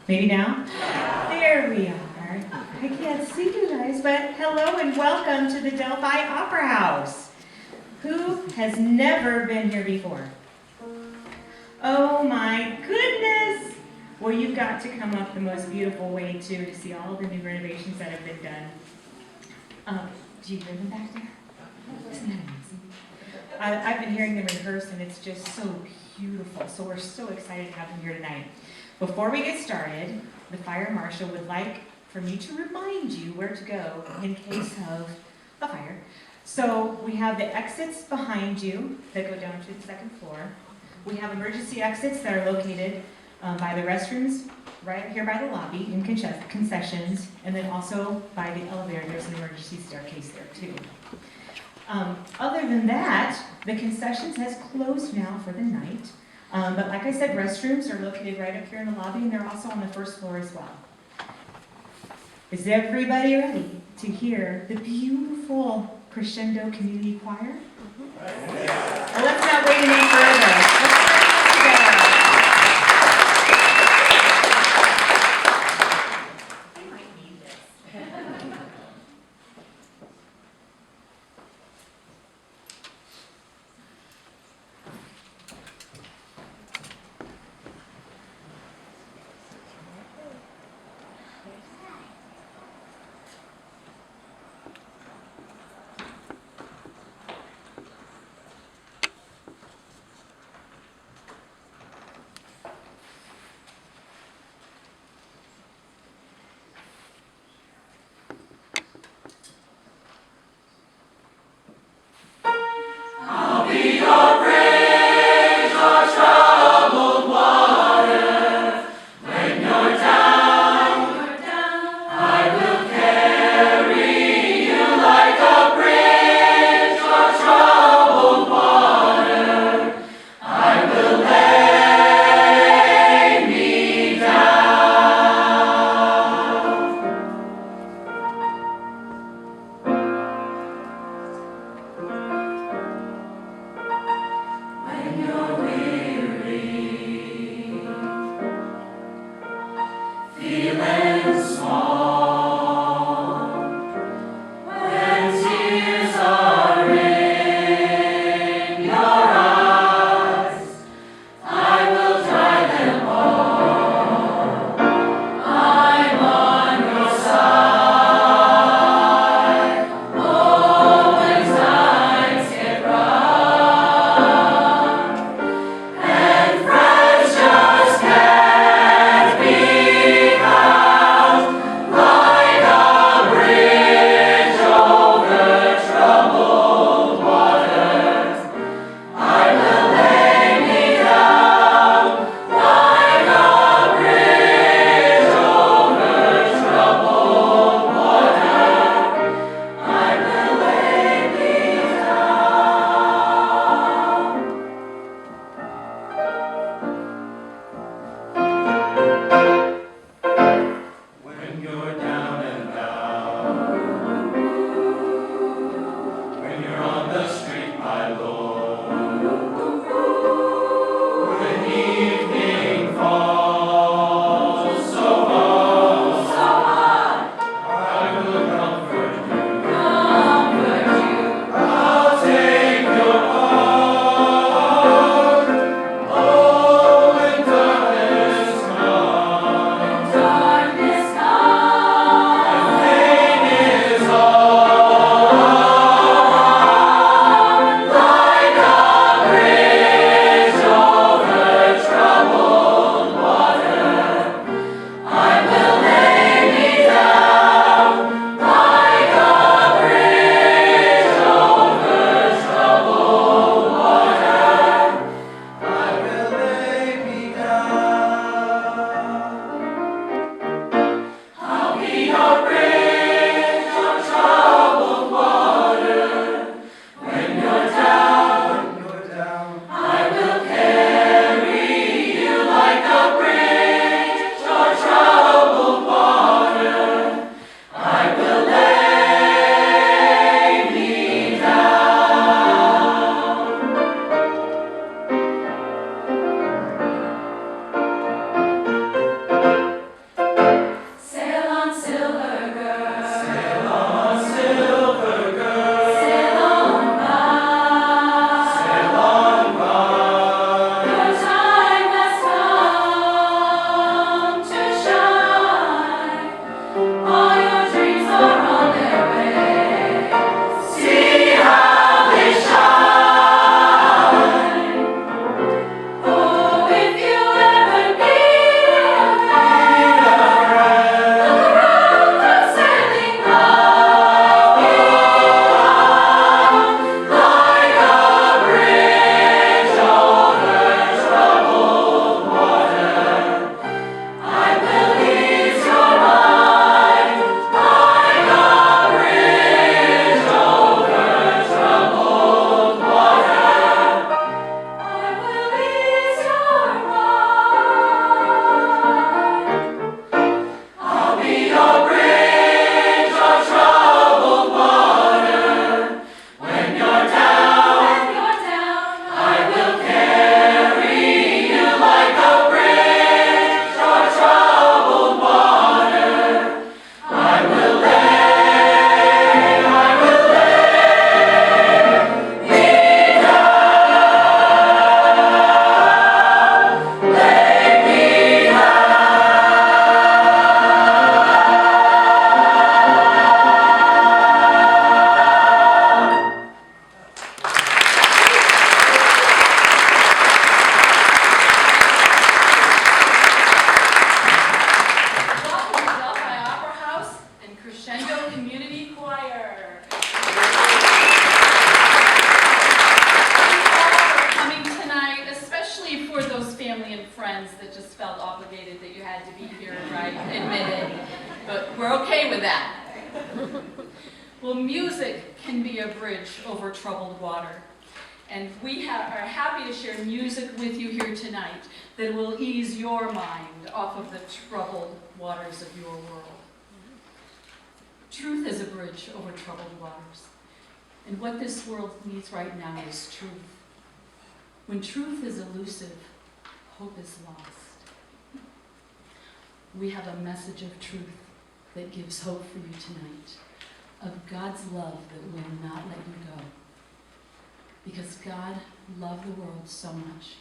Maybe now? There we are. I can't see you guys, but hello and welcome to the Delphi Opera House. Who has never been here before? Oh my goodness! Well, you've got to come up the most beautiful way too to see all the new renovations that have been done. Do you hear them back there? Isn't that amazing? I've been hearing them rehearse and it's just so beautiful. So we're so excited to have them here tonight. Before we get started, the fire marshal would like for me to remind you where to go in case of a fire. So we have the exits behind you that go down to the second floor. We have emergency exits that are located by the restrooms, right here by the lobby in concessions, and then also by the elevator. There's an emergency staircase there too. Other than that, the concessions has closed now for the night. But like I said, restrooms are located right up here in the lobby, and they're also on the first floor as well. Is everybody ready to hear the beautiful Crescendo Community Choir? Well, let's not wait any further. Let's sing together. We might need this. friends that just felt obligated that you had to be here, right? Admit it. But we're okay with that. Well, music can be a bridge over troubled water. And we are happy to share music with you here tonight that will ease your mind off of the troubled waters of your world. Truth is a bridge over troubled waters. And what this world needs right now is truth. When truth is elusive, hope is lost. We have a message of truth that gives hope for you tonight, of God's love that will not let you go. Because God loved the world so much,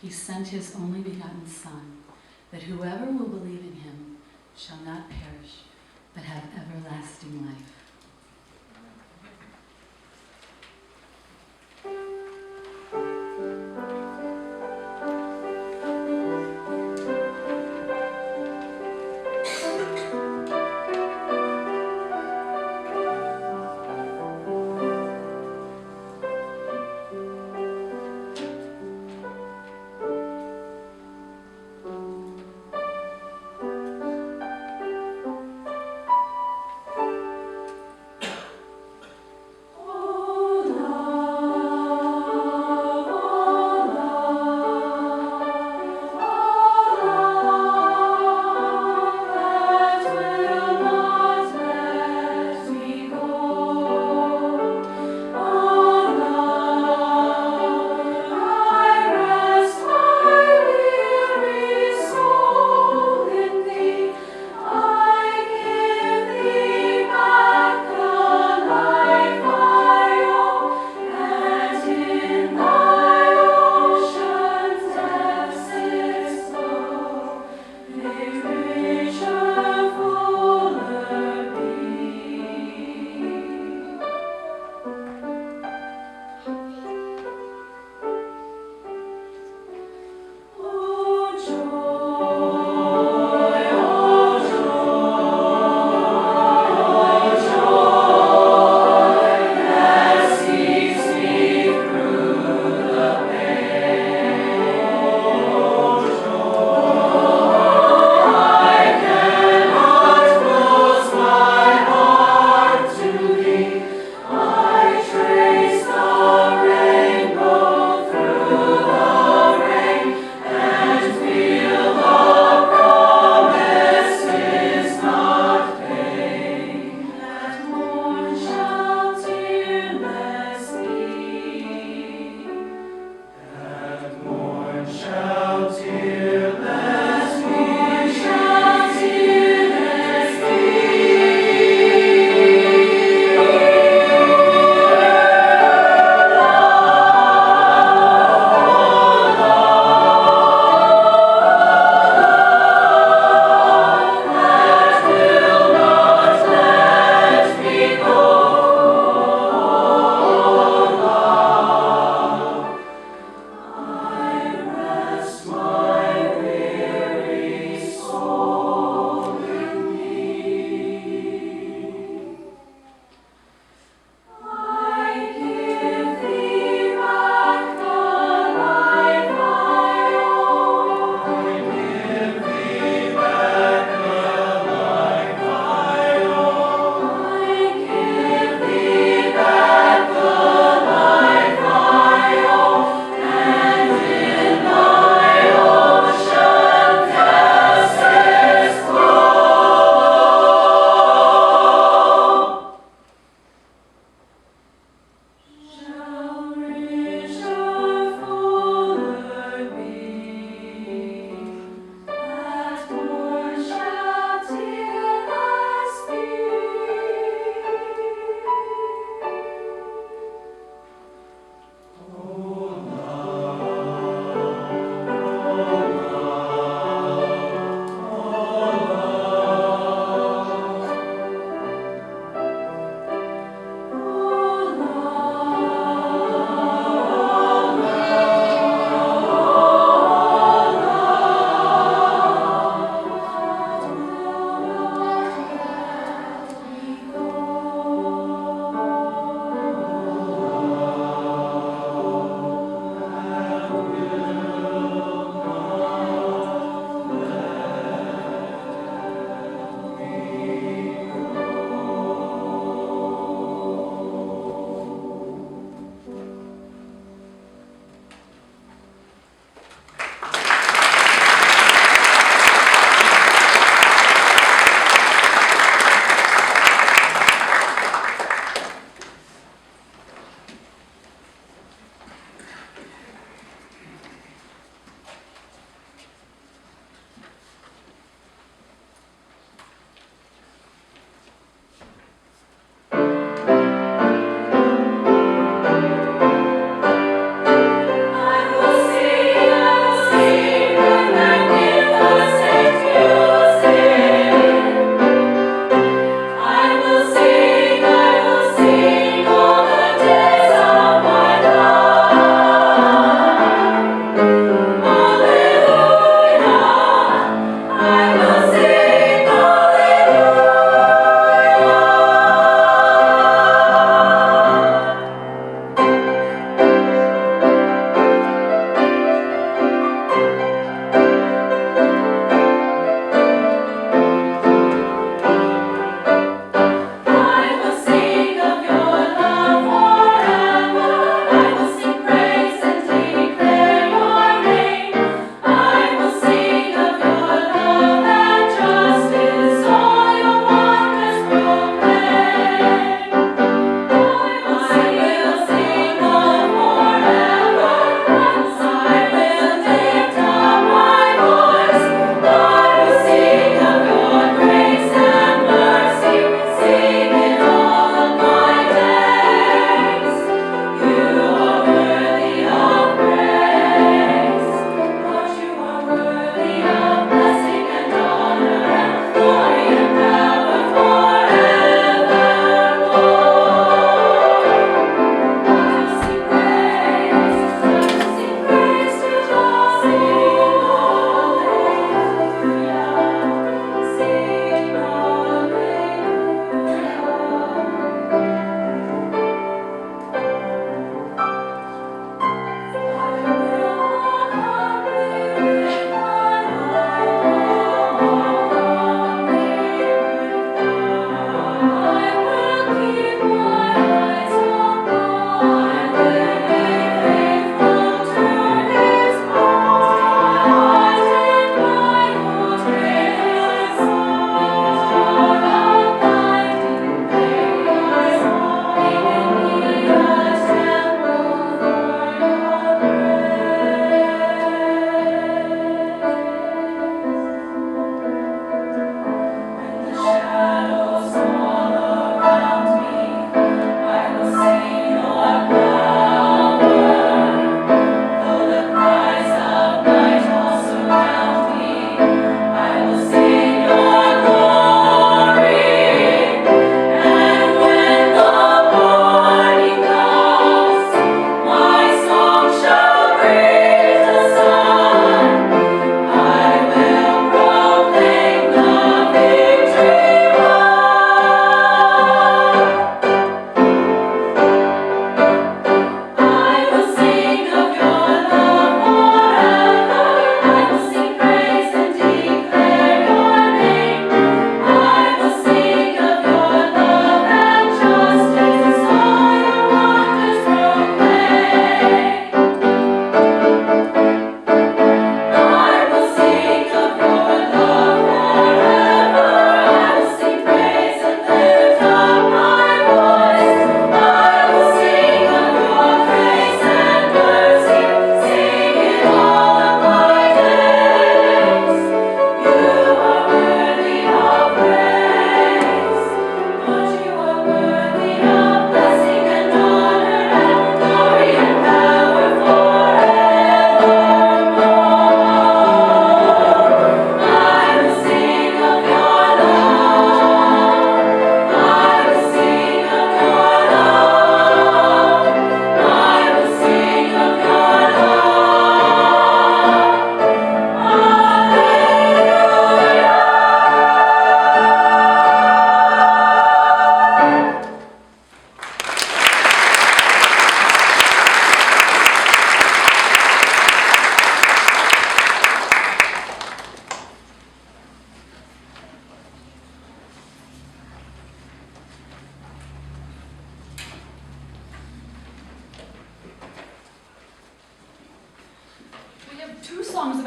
he sent his only begotten Son, that whoever will believe in him shall not perish, but have everlasting life.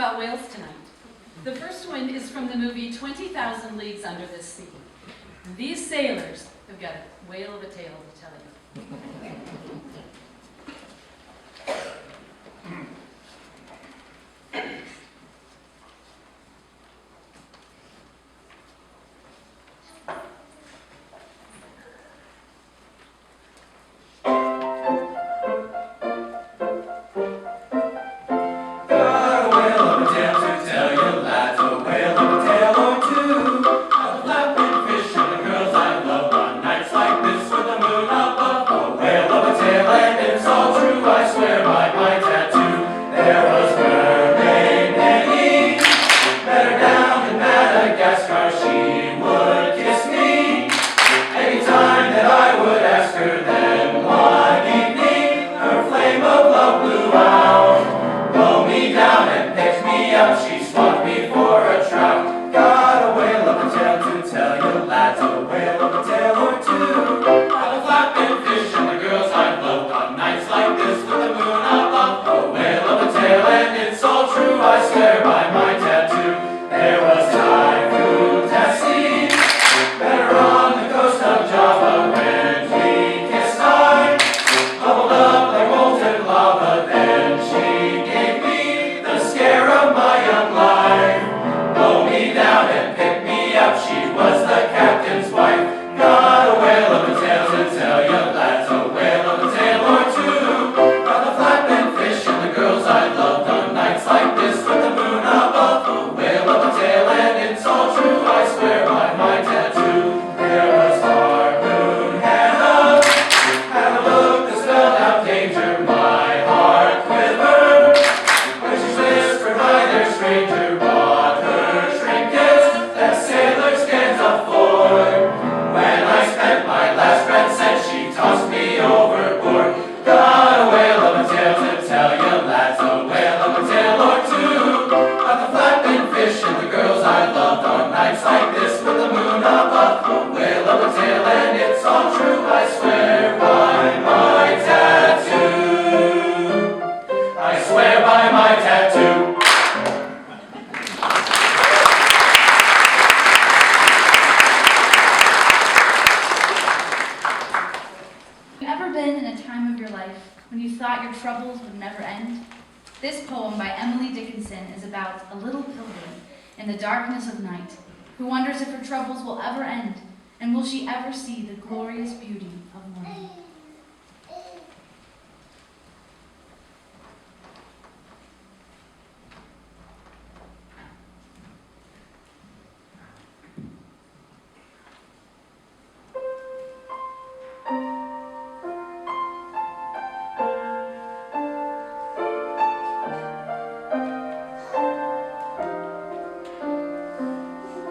about whales tonight. The first one is from the movie 20,000 Leagues Under the Sea. These sailors have got a whale of a tale to tell you. Who wonders if her troubles will ever end, and will she ever see the glorious beauty of morning?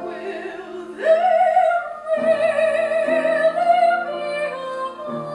Will there really be a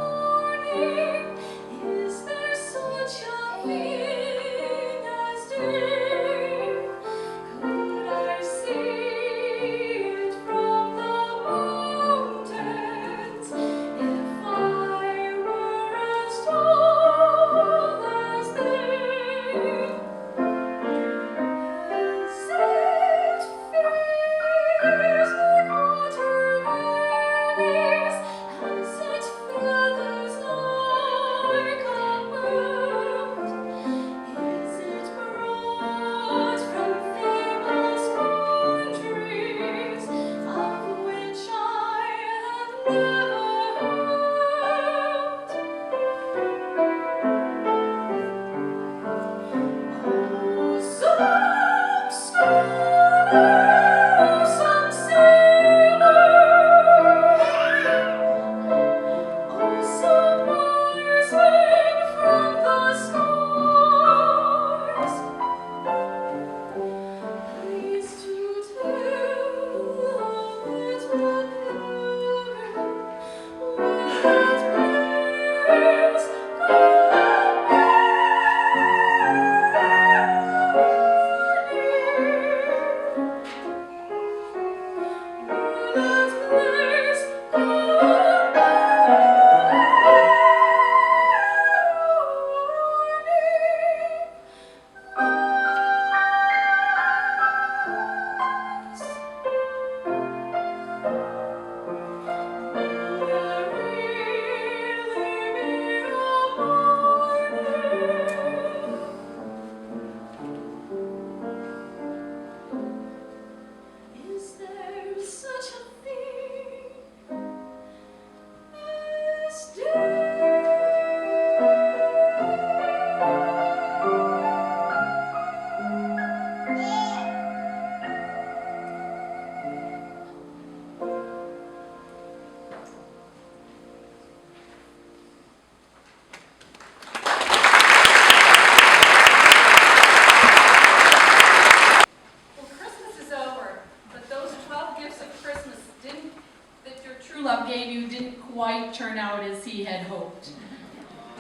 quite turn out as he had hoped.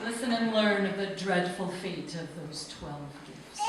Listen and learn of the dreadful fate of those 12 gifts.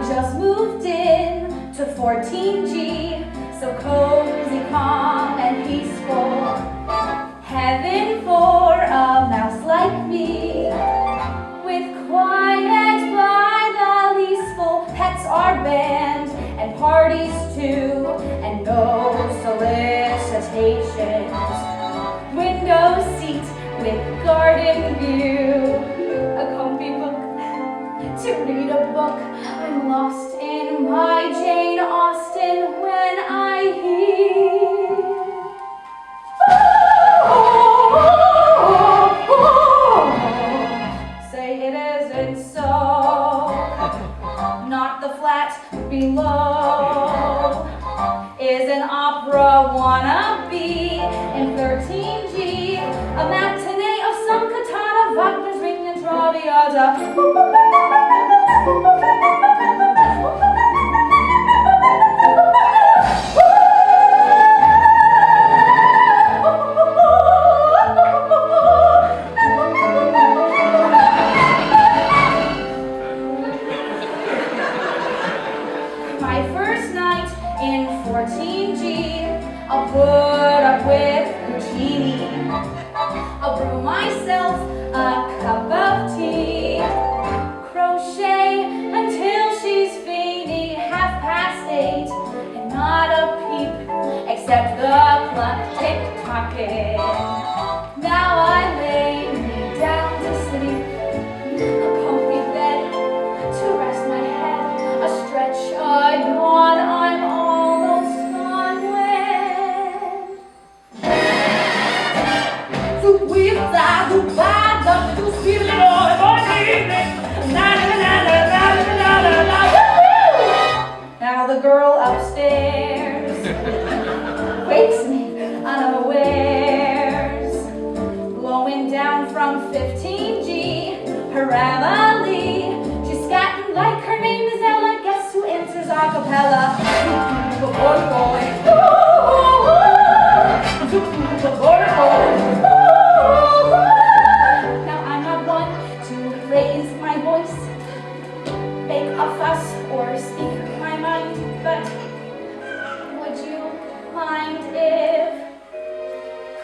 Just moved in to 14G, so cozy, calm, and peaceful. Heaven for a mouse like me, with quiet by the leaseful. Pets are banned, and parties too, and no solicitations. Window seat with garden view, a comfy book to read a book. I'm lost in my Jane Austen when I hear say it isn't so. Not the flat below is an My first night in 14G, I'll put up with Eugenie. I'll brew myself a cup of tea, crochet until she's feeny, 8:30, and not a peep except the clock tick-tocking. Now I lay me down to sleep, a comfy bed to rest my head, a stretch, a yawn, I'm almost gone Now the girl upstairs wakes me unawares, blowing down from 15G, her reveille. She's scatting like her name is Ella. Guess who answers a cappella? Boy, boy. Now I'm not one to raise my voice, make a fuss, or speak my mind, but would you mind if,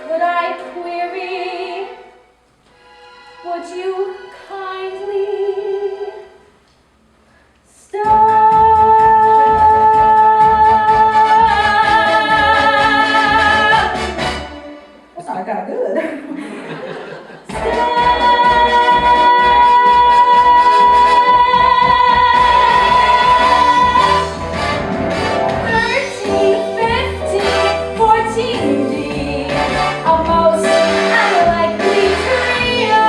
could I query, would you kindly stop? That's not kind of good. Stop. 13, 15, 14G, almost unlikely trio.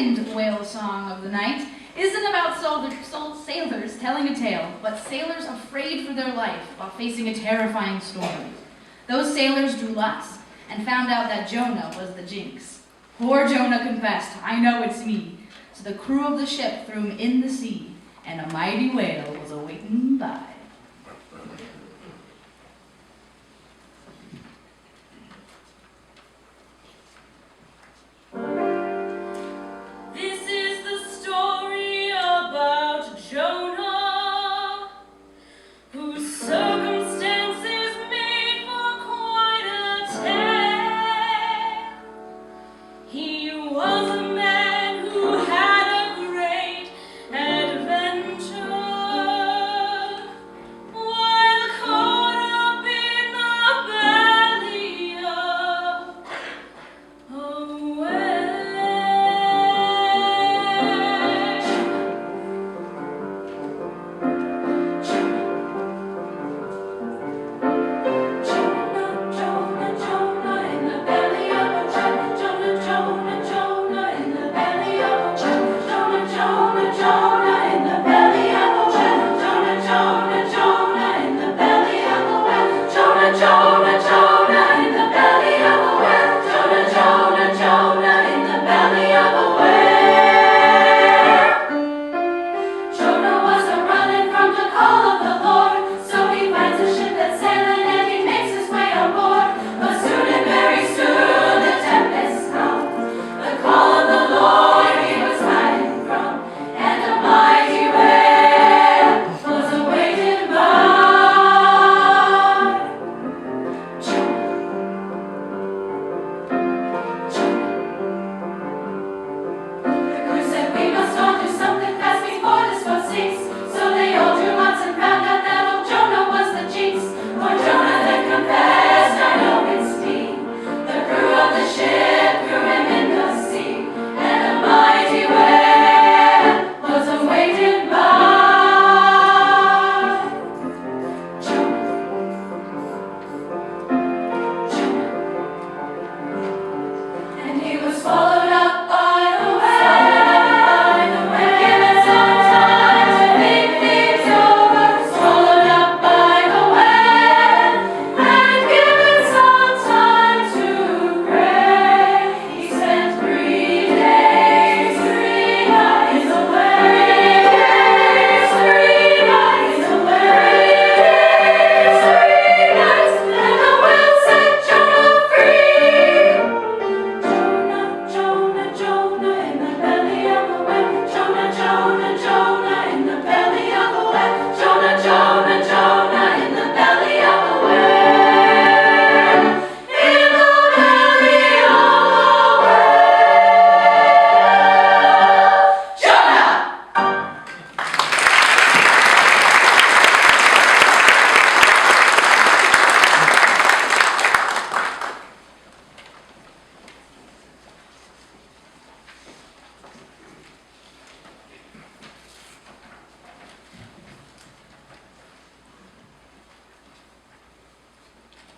second whale song of the night isn't about sailors telling a tale, but sailors afraid for their life while facing a terrifying storm. Those sailors drew lots and found out that Jonah was the jinx. Poor Jonah confessed, "I know it's me." So the crew of the ship threw him in the sea, and a mighty whale was a-waiting by. This is the story about Jonah, whose circumstances made for quite a tale. He was a man who had a great adventure, while caught up in the belly of a whale. Jonah, Jonah, in the belly of a whale. Jonah, Jonah, Jonah, in the belly of a whale. Jonah, Jonah, Jonah, in the belly of a whale. Jonah, Jonah, Jonah, in the belly of a whale. Jonah, Jonah, Jonah, in the belly of a whale. Jonah, Jonah, Jonah, in the belly of a whale. Jonah was a-running from the call of the Lord, so he finds a ship that's sailing and he makes his way on board. But soon and very soon the tempest comes, the call of the Lord he was hiding from, and a mighty whale was awaiting by. The crew said, "We must all do something fast before this boat sinks." So they all drew lots and found out that old Jonah was the jinx. For Jonah then confessed, "I know it's me." The crew of the ship threw him in the sea, and a mighty whale was awaiting by. And he was swallowed up by the whale, given some time to think things over. Swallowed up by the whale, and given some time to pray. He spent 3 days, 3 nights away. 3 nights away. 3 nights, and the whale set Jonah free. Jonah, Jonah, Jonah, in the belly of a whale. Jonah, Jonah, Jonah, in the belly of a whale. Jonah, Jonah, Jonah, in the belly of a whale. In the belly of a whale. Jonah!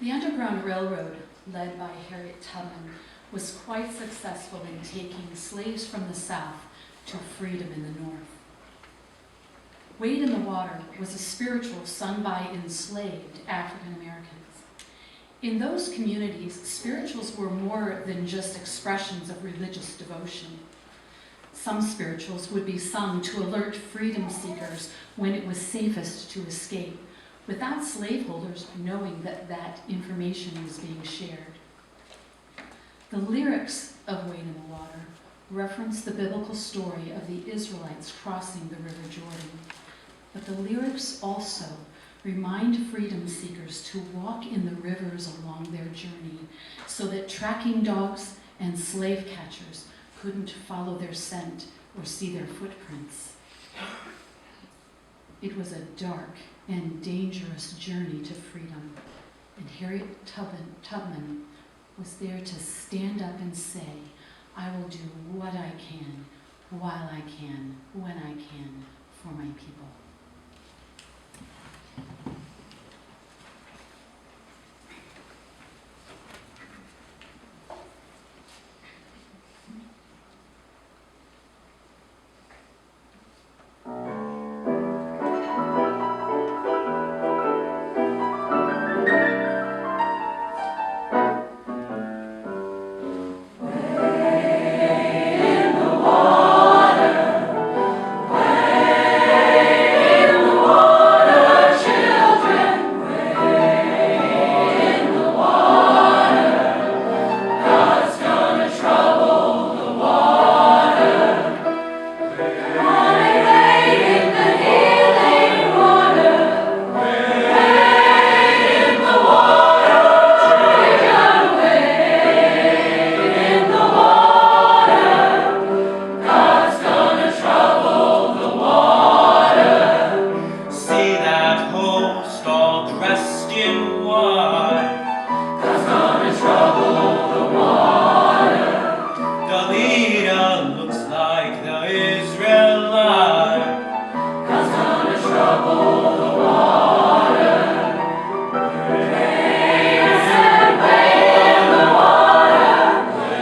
The Underground Railroad, led by Harriet Tubman, was quite successful in taking slaves from the South to freedom in the North. Wade in the Water was a spiritual sung by enslaved African Americans. In those communities, spirituals were more than just expressions of religious devotion. Some spirituals would be sung to alert freedom seekers when it was safest to escape, without slaveholders knowing that that information was being shared. The lyrics of Wade in the Water reference the biblical story of the Israelites crossing the River Jordan. But the lyrics also remind freedom seekers to walk in the rivers along their journey so that tracking dogs and slave catchers couldn't follow their scent or see their footprints. It was a dark and dangerous journey to freedom, and Harriet Tubman was there to stand up and say, "I will do what I can, while I can, when I can, for my people." why? 'Cause gonna trouble the water. The leader looks like the Israelite. 'Cause gonna trouble the water. Praise and wait in the water.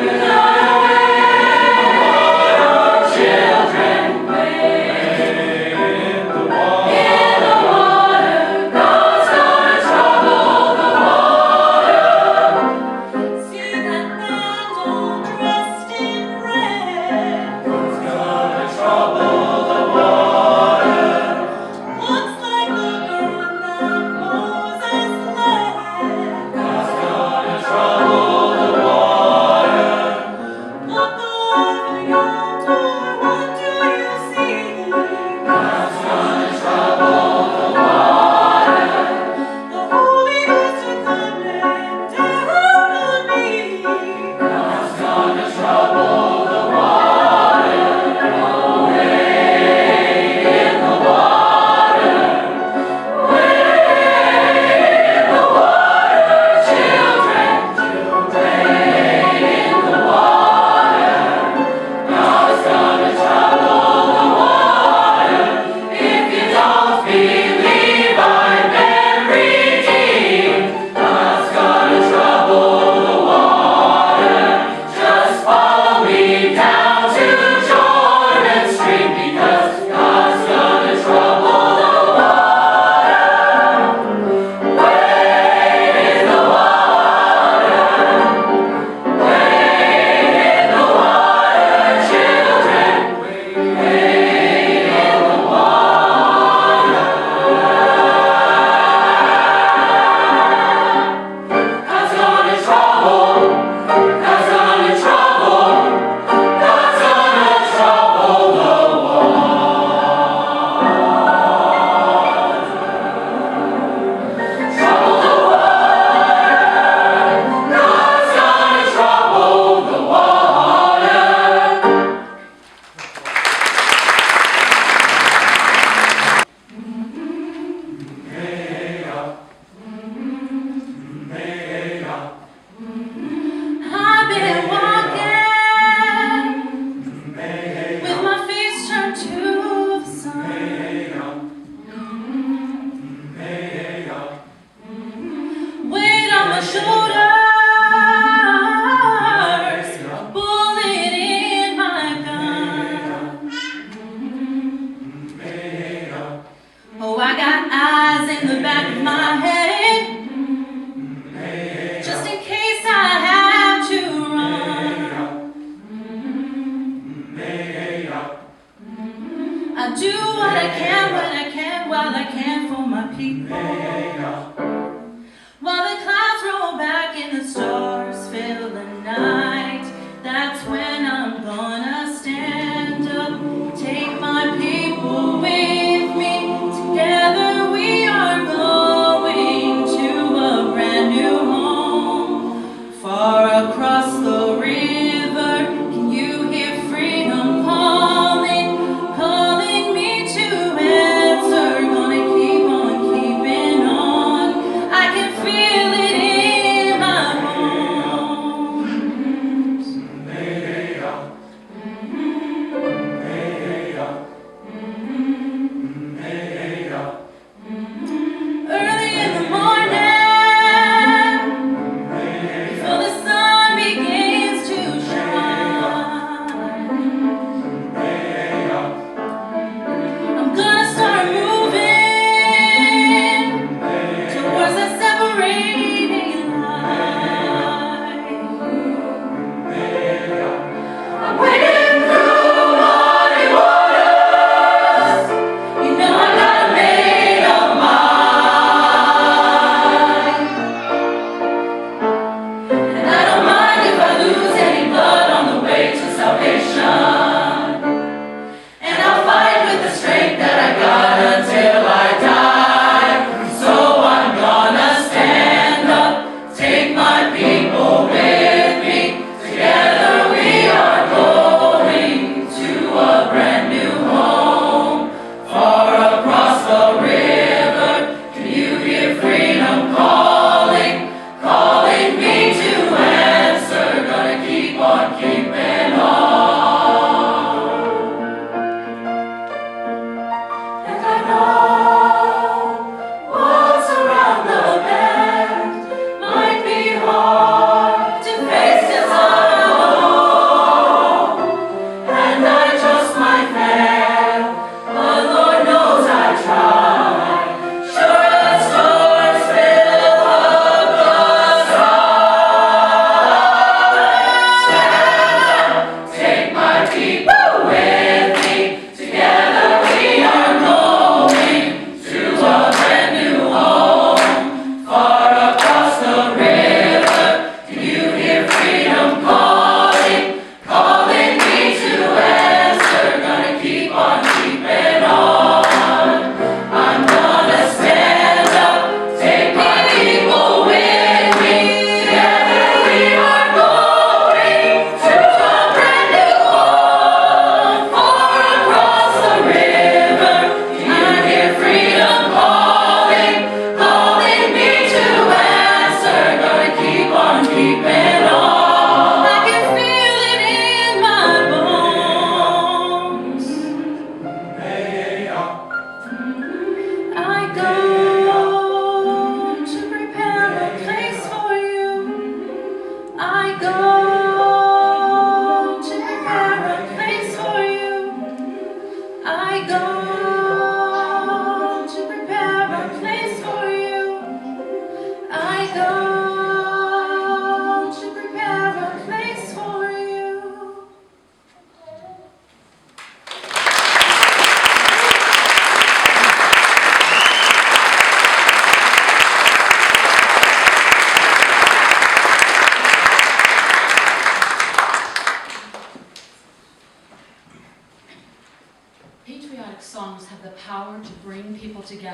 You gotta wait, oh children, wait in the water. In the water, God's gonna trouble the water.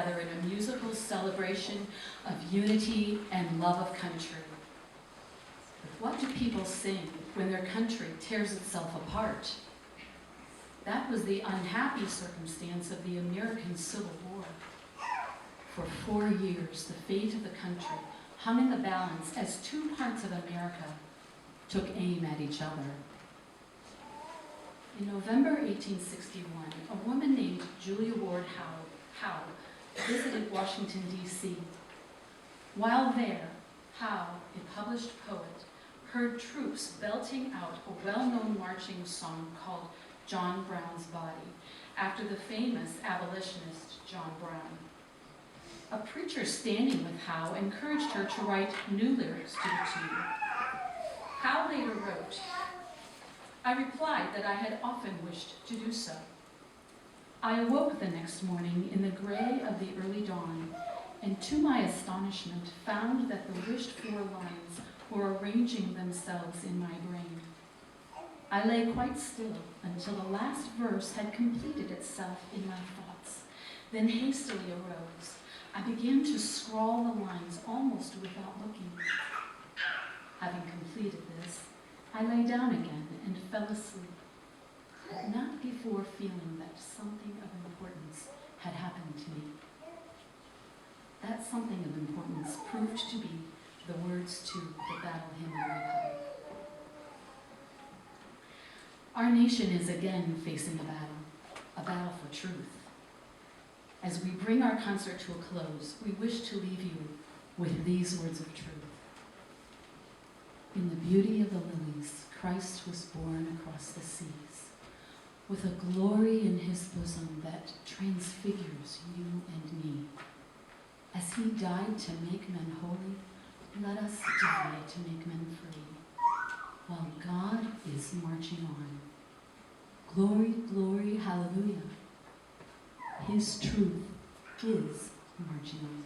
together in a musical celebration of unity and love of country. But what do people sing when their country tears itself apart? That was the unhappy circumstance of the American Civil War. For 4 years, the fate of the country hung in the balance as two parts of America took aim at each other. In November 1861, a woman named Julia Ward Howe visited Washington, D.C. While there, Howe, a published poet, heard troops belting out a well-known marching song called John Brown's Body, after the famous abolitionist John Brown. A preacher standing with Howe encouraged her to write new lyrics to the tune. Howe later wrote, "I replied that I had often wished to do so. I awoke the next morning in the gray of the early dawn, and to my astonishment found that the wished-for lines were arranging themselves in my brain. I lay quite still until the last verse had completed itself in my thoughts, then hastily arose. I began to scrawl the lines almost without looking. Having completed this, I lay down again and fell asleep, but not before feeling that something of importance had happened to me. That something of importance proved to be the words to the Battle Hymn of the Republic. Our nation is again facing a battle for truth. As we bring our concert to a close, we wish to leave you with these words of truth. In the beauty of the lilies, Christ was born across the seas, with a glory in his bosom that transfigures you and me. As he died to make men holy, let us die to make men free, while God is marching on. Glory, glory, hallelujah. His truth is marching on.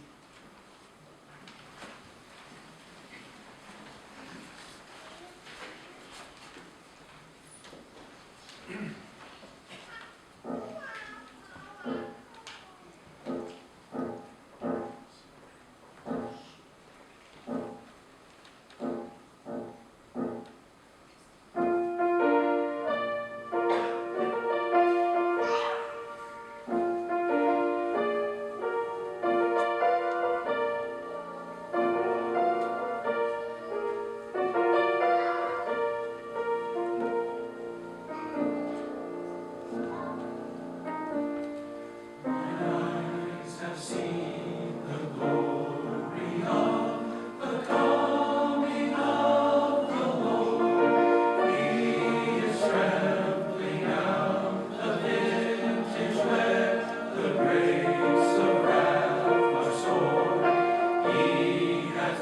Has